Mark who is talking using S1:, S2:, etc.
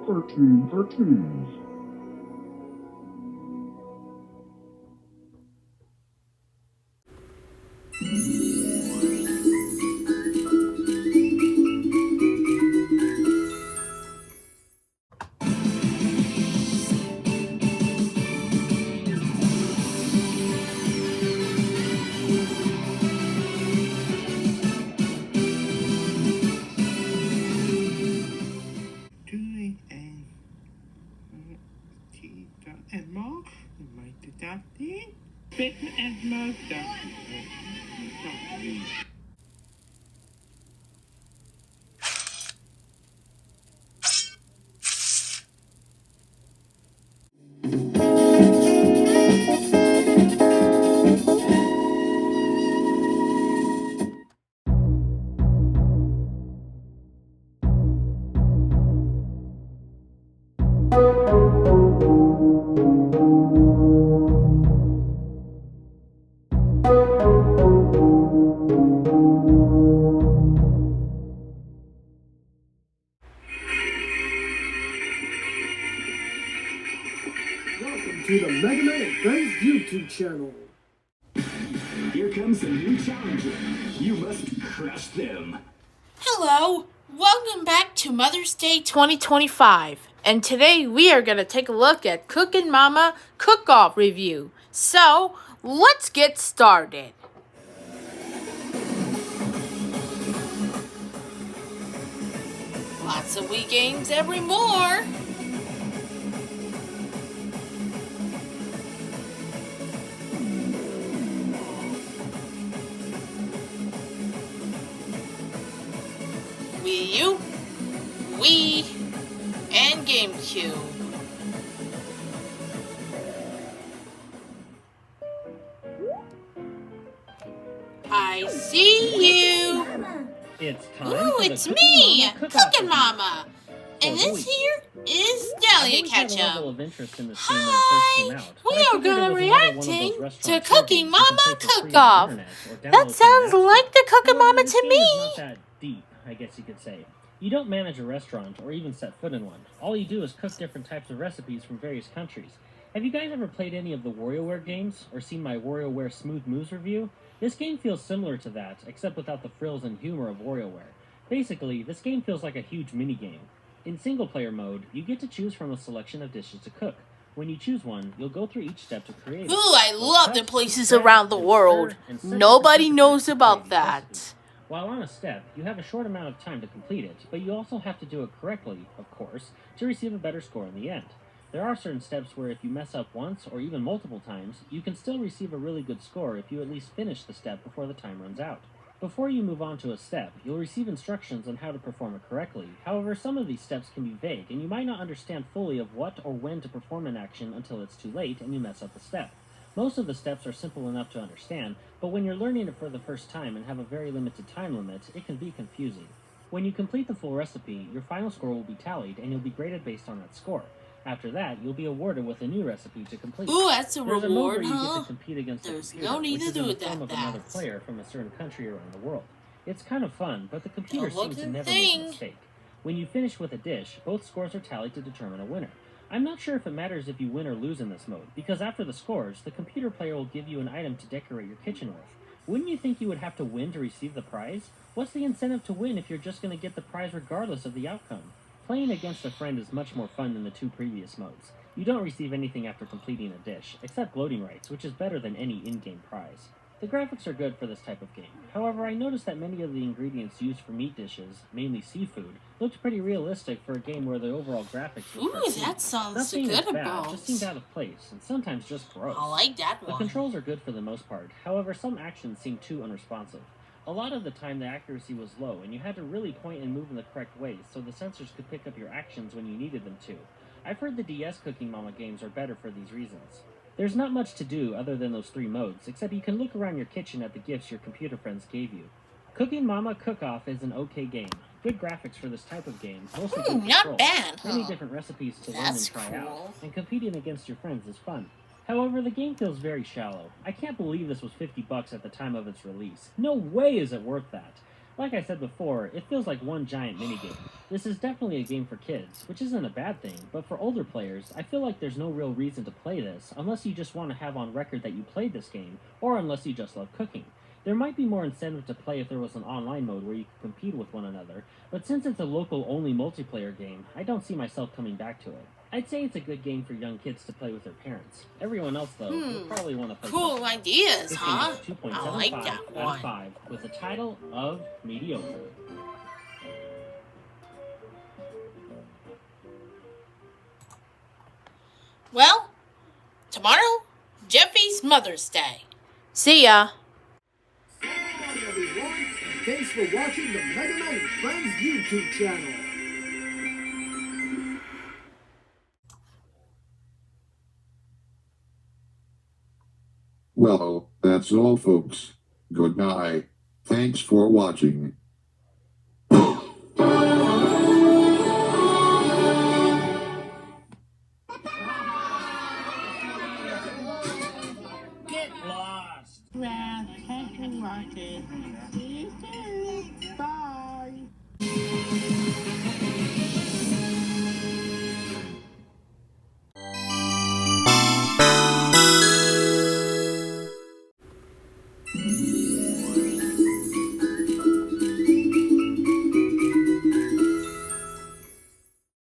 S1: Cartoons.
S2: And more, you might do that thing. Fit and more,
S3: Welcome to the Mega Man Advanced YouTube channel.
S4: Here comes a new challenger. You must crush them.
S5: Hello, welcome back to Mother's Day 2025. And today we are going to take a look at Cookin' Mama Cook-Off review. So, let's get started. Lots of Wii games every more. Wii U, Wii, and GameCube. I see you.
S6: It's time.
S5: Ooh, it's me, Cookin' Mama. And this here is Delia Ketchum. Hi, we are gonna reacting to Cookin' Mama Cook-Off. That sounds like the Cookin' Mama to me.
S6: Deep, I guess you could say. You don't manage a restaurant or even set foot in one. All you do is cook different types of recipes from various countries. Have you guys ever played any of the WarioWare games or seen my WarioWare Smooth Moves review? This game feels similar to that, except without the frills and humor of WarioWare. Basically, this game feels like a huge minigame. In single-player mode, you get to choose from a selection of dishes to cook. When you choose one, you'll go through each step to create it.
S5: Ooh, I love the places around the world. Nobody knows about that.
S6: While on a step, you have a short amount of time to complete it, but you also have to do it correctly, of course, to receive a better score in the end. There are certain steps where if you mess up once or even multiple times, you can still receive a really good score if you at least finish the step before the time runs out. Before you move on to a step, you'll receive instructions on how to perform it correctly. However, some of these steps can be vague, and you might not understand fully of what or when to perform an action until it's too late and you mess up the step. Most of the steps are simple enough to understand, but when you're learning it for the first time and have a very limited time limit, it can be confusing. When you complete the full recipe, your final score will be tallied and you'll be graded based on that score. After that, you'll be awarded with a new recipe to complete.
S5: Ooh, that's a reward,
S6: There's a mode where you
S5: huh?
S6: get to compete against
S5: There's
S6: the computer,
S5: no need
S6: which
S5: to
S6: is
S5: do
S6: in the
S5: with
S6: form of
S5: that.
S6: another player from a certain country around the world. It's kind of fun, but the computer
S5: Don't look
S6: seems to
S5: at the
S6: never make a
S5: thing.
S6: mistake. When you finish with a dish, both scores are tallied to determine a winner. I'm not sure if it matters if you win or lose in this mode, because after the scores, the computer player will give you an item to decorate your kitchen with. Wouldn't you think you would have to win to receive the prize? What's the incentive to win if you're just going to get the prize regardless of the outcome? Playing against a friend is much more fun than the two previous modes. You don't receive anything after completing a dish, except gloating rights, which is better than any in-game prize. The graphics are good for this type of game. However, I noticed that many of the ingredients used for meat dishes, mainly seafood, looked pretty realistic for a game where the overall graphics were
S5: Ooh,
S6: cartoony.
S5: that sounds
S6: Nothing
S5: good
S6: is bad,
S5: about.
S6: just seemed out of place, and sometimes just gross.
S5: I like that
S6: The
S5: one.
S6: controls are good for the most part, however some actions seem too unresponsive. A lot of the time the accuracy was low, and you had to really point and move in the correct way so the sensors could pick up your actions when you needed them to. I've heard the DS Cooking Mama games are better for these reasons. There's not much to do other than those three modes, except you can look around your kitchen at the gifts your computer friends gave you. Cooking Mama Cook-Off is an okay game. Good graphics for this type of game, mostly good
S5: not
S6: controls,
S5: bad, huh?
S6: many different recipes to learn and
S5: That's
S6: try
S5: cool.
S6: out, and competing against your friends is fun. However, the game feels very shallow. I can't believe this was $50 at the time of its release. No way is it worth that. Like I said before, it feels like one giant minigame. This is definitely a game for kids, which isn't a bad thing, but for older players, I feel like there's no real reason to play this unless you just want to have on record that you played this game, or unless you just love cooking. There might be more incentive to play if there was an online mode where you could compete with one another, but since it's a local-only multiplayer game, I don't see myself coming back to it. I'd say it's a good game for young kids to play with their parents. Everyone else, though, would probably want to play
S5: Cool
S6: something.
S5: ideas,
S6: This
S5: huh?
S6: game is
S5: I like
S6: 2.75
S5: that
S6: out
S5: one.
S6: of 5 with the title of Mediocre.
S5: Well, tomorrow, Jeffy's Mother's Day. See ya.
S3: So long, everyone, and thanks for watching the Mega Man and Friends YouTube channel.
S1: Well, that's all, folks. Goodbye. Thanks for watching.
S2: Well, thanks for watching. See you soon.